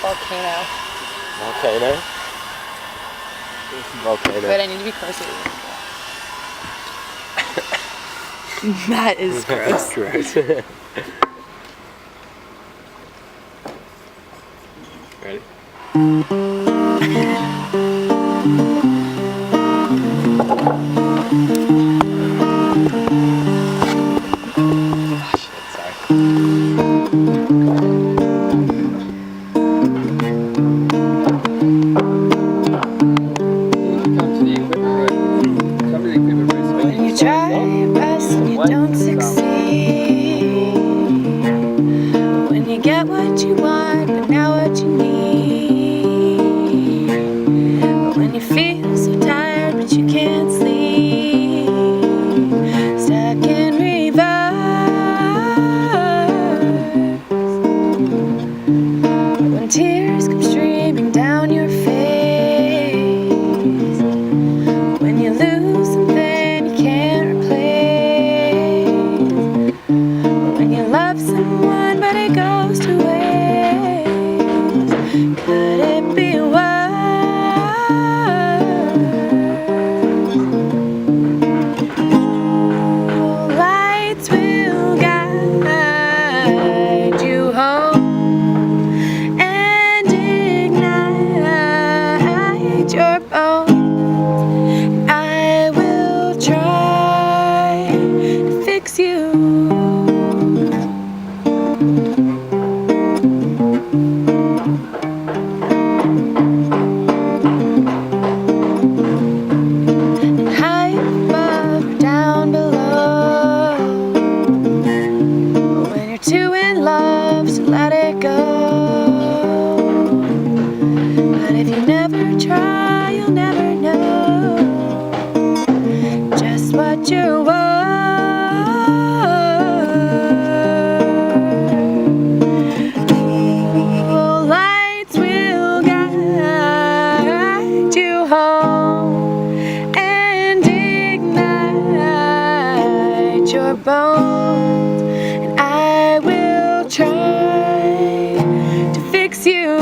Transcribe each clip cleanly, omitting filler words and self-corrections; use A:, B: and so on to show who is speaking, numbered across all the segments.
A: Volcano.
B: Volcano? Volcano.
A: But I need to be closer. That is gross.
B: Gross. Ready?
A: When you try your best and you don't succeed, when you get what you want but not what you need, but when you feel so tired but you can't sleep, stuck in reverse, when tears come streaming down your face, when you lose something you can't replace, when you love someone but it goes to waste, could it be worse? Lights will guide you home and ignite your bones. I will try to fix you. High above or down below, when you're too in love to let it go. But if you never try, you'll never know just what you're worth. Oh, lights will guide you home and ignite your bones, and I will try to fix you.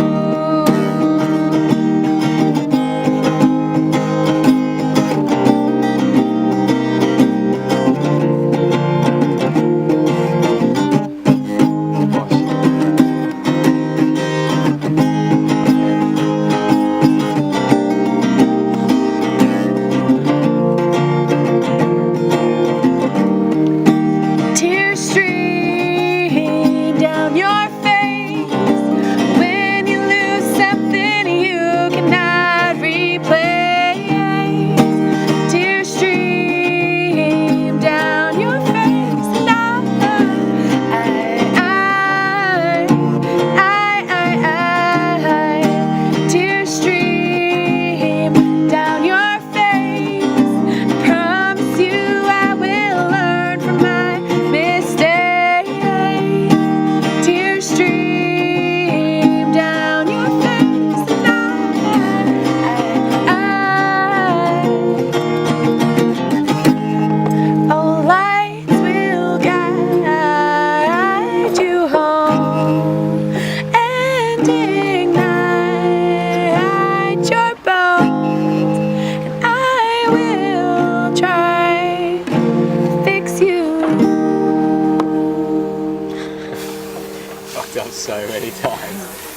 A: Tears stream down your face when you lose something you cannot replace. Tears stream down your face, and tears stream down your face. I promise you I will learn from my mistakes. Tears stream down your face, and oh, lights will guide you home and ignite your bones, and I will try to fix you.
B: Fucked up so many times.